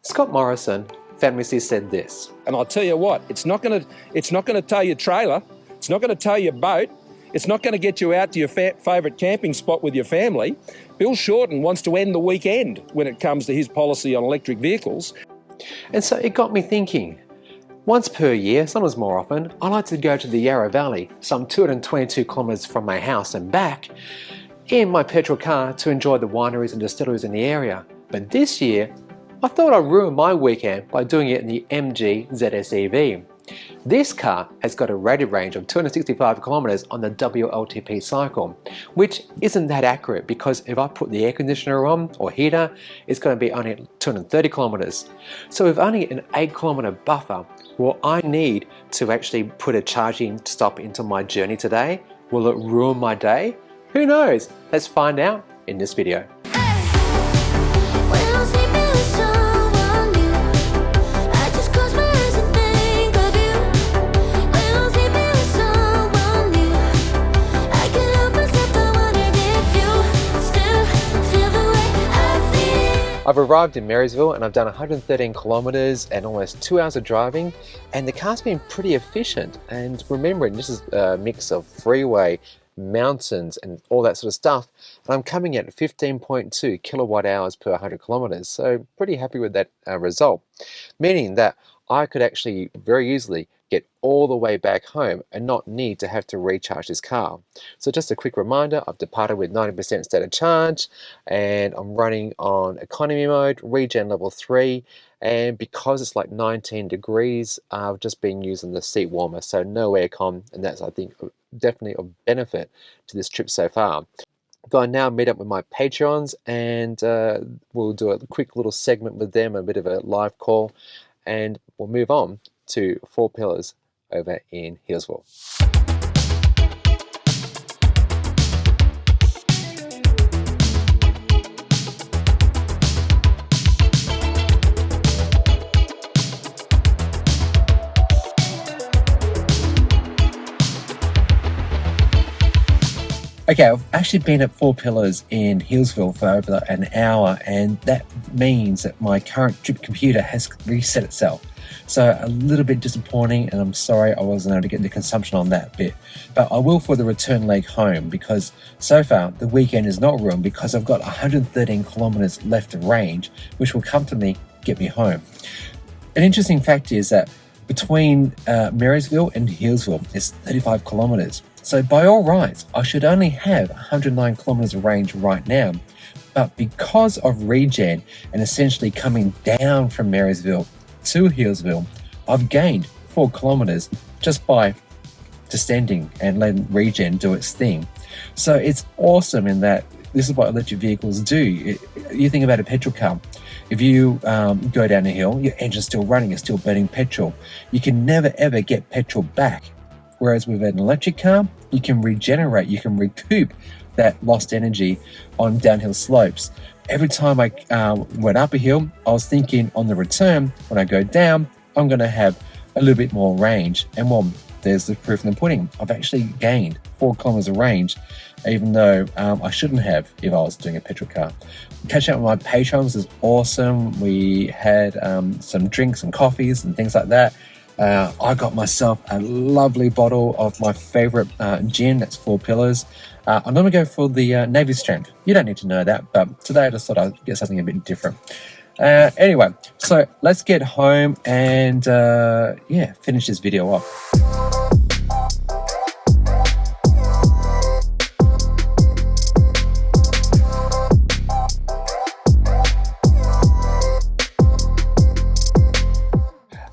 Scott Morrison famously said this. And I'll tell you what, it's not going to tow your trailer, it's not going to tow your boat, it's not going to get you out to your favourite camping spot with your family. Bill Shorten wants to end the weekend when it comes to his policy on electric vehicles. And so it got me thinking. Once per year, sometimes more often, I like to go to the Yarra Valley, some 222 kilometres from my house and back, in my petrol car to enjoy the wineries and distilleries in the area. But this year, I thought I'd ruin my weekend by doing it in the MG ZS EV. This car has got a rated range of 265 kilometers on the WLTP cycle, which isn't that accurate because if I put the air conditioner on or heater, it's going to be only 230 kilometers. So with only an 8-kilometer buffer, will I need to actually put a charging stop into my journey today? Will it ruin my day? Who knows? Let's find out in this video. I've arrived in Marysville and I've done 113 kilometers and almost 2 hours of driving, and the car's been pretty efficient. And remembering this is a mix of freeway, mountains and all that sort of stuff, and I'm coming at 15.2 kilowatt hours per 100 kilometers, so pretty happy with that result, meaning that I could actually very easily get all the way back home and not need to have to recharge this car. So just a quick reminder, I've departed with 90% state of charge and I'm running on economy mode, regen level 3, and because it's like 19 degrees, I've just been using the seat warmer, so no aircon, and that's, I think, definitely of benefit to this trip so far. Go and now meet up with my Patreons and we'll do a quick little segment with them, a bit of a live call, and we'll move on to 4 Pillars over in Healesville. Okay, I've actually been at 4 Pillars in Healesville for over an hour, and that means that my current trip computer has reset itself. So a little bit disappointing, and I'm sorry I wasn't able to get the consumption on that bit. But I will for the return leg home, because so far the weekend is not ruined because I've got 113 kilometers left of range, which will comfortably get me home. An interesting fact is that between Marysville and Healesville is 35 kilometers. So by all rights, I should only have 109 kilometers of range right now. But because of regen and essentially coming down from Marysville to Healesville, I've gained 4 kilometers just by descending and letting regen do its thing. So it's awesome in that this is what electric vehicles do. You think about a petrol car. If you go down a hill, your engine's still running, it's still burning petrol. You can never ever get petrol back. Whereas with an electric car, you can regenerate, you can recoup that lost energy on downhill slopes. Every time I went up a hill, I was thinking on the return, when I go down, I'm going to have a little bit more range. And well, there's the proof in the pudding. I've actually gained 4 kilometers of range, even though I shouldn't have if I was doing a petrol car. Catching up with my patrons is awesome. We had some drinks, some coffees and things like that. I got myself a lovely bottle of my favorite gin, that's 4 Pillars. I'm going to go for the Navy Strength. You don't need to know that, but today I just thought I'd get something a bit different. Anyway, so let's get home and finish this video off.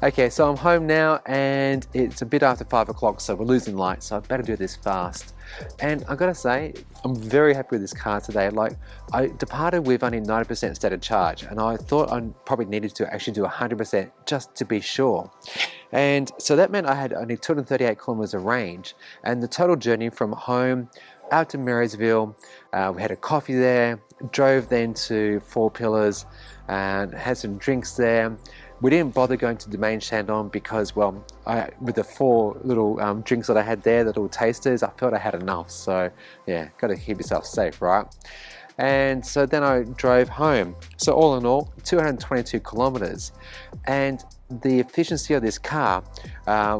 Okay, so I'm home now and it's a bit after 5 o'clock, so we're losing light, so I better do this fast. And I've got to say, I'm very happy with this car today. Like, I departed with only 90% state of charge, and I thought I probably needed to actually do 100% just to be sure. And so that meant I had only 238 kilometers of range, and the total journey from home out to Marysville, we had a coffee there, drove then to 4 Pillars, and had some drinks there. We didn't bother going to the main Shandong because, well, with the 4 little drinks that I had there, the little tasters, I felt I had enough. So yeah, got to keep yourself safe, right? And so then I drove home. So all in all, 222 kilometers. And the efficiency of this car,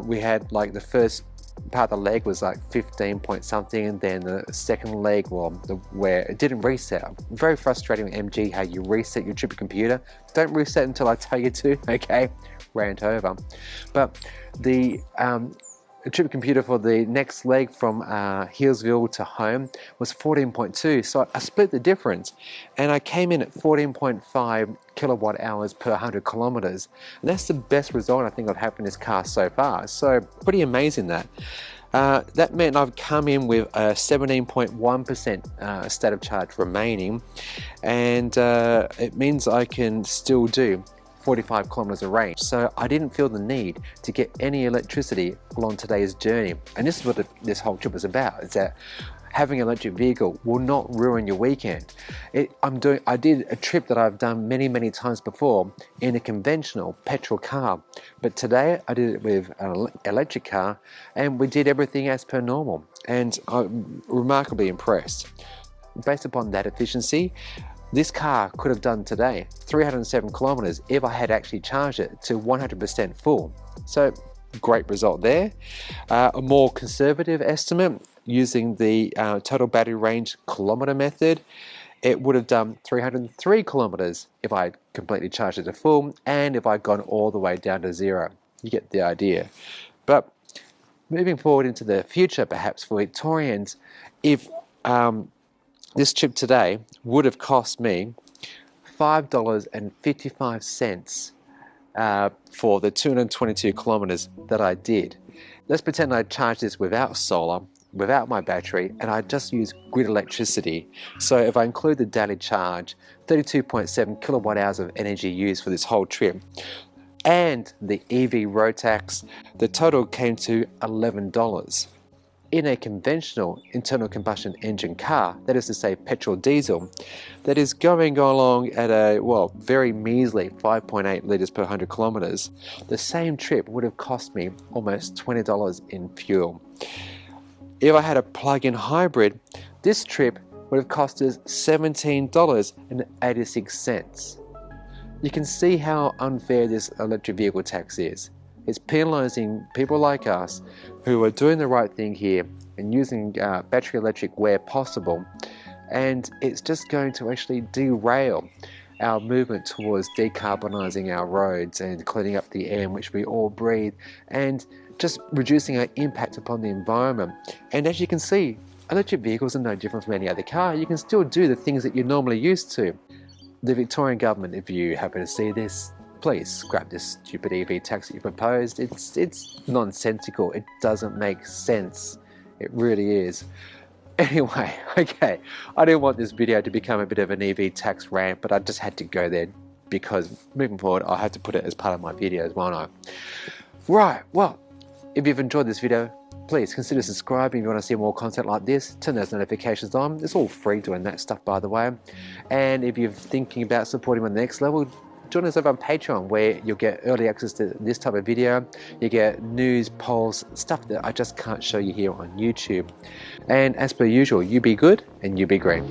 we had like the first part of the leg was like 15 point something, and then the second leg, well, where it didn't reset. Very frustrating with MG how you reset your trip computer. Don't reset until I tell you to, okay? Rant over. But the trip computer for the next leg from Healesville to home was 14.2, so I split the difference and I came in at 14.5 kilowatt hours per 100 kilometers, and that's the best result I think I've had in this car so far. So pretty amazing that. That meant I've come in with a 17.1% state of charge remaining, and it means I can still do 45 kilometers of range. So I didn't feel the need to get any electricity along today's journey. And this is what this whole trip is about, is that having an electric vehicle will not ruin your weekend. I did a trip that I've done many times before in a conventional petrol car, but today I did it with an electric car, and we did everything as per normal, and I'm remarkably impressed. Based upon that efficiency, this car could have done today 307 kilometers if I had actually charged it to 100% full. So great result there. A more conservative estimate using the total battery range kilometer method, it would have done 303 kilometers if I had completely charged it to full and if I'd gone all the way down to zero. You get the idea. But moving forward into the future, perhaps for Victorians, if this trip today would have cost me $5.55 for the 222 kilometers that I did. Let's pretend I charged this without solar, without my battery, and I just use grid electricity. So if I include the daily charge, 32.7 kilowatt hours of energy used for this whole trip, and the EV road tax, the total came to $11. In a conventional internal combustion engine car, that is to say petrol diesel, that is going along at a, well, very measly 5.8 litres per 100 kilometres, the same trip would have cost me almost $20 in fuel. If I had a plug-in hybrid, this trip would have cost us $17.86. You can see how unfair this electric vehicle tax is. It's penalising people like us who are doing the right thing here and using battery electric where possible, and it's just going to actually derail our movement towards decarbonising our roads and cleaning up the air in which we all breathe, and just reducing our impact upon the environment. And as you can see, electric vehicles are no different from any other car. You can still do the things that you're normally used to. The Victorian government, if you happen to see this, please scrap this stupid EV tax that you proposed. It's nonsensical. It doesn't make sense. It really is. Anyway, okay, I didn't want this video to become a bit of an EV tax rant, but I just had to go there because moving forward, I had to put it as part of my videos, won't I? Right, well, if you've enjoyed this video, please consider subscribing if you want to see more content like this. Turn those notifications on. It's all free doing that stuff, by the way. And if you're thinking about supporting me on the next level, join us over on Patreon, where you'll get early access to this type of video. You get news, polls, stuff that I just can't show you here on YouTube. And as per usual, you be good and you be green.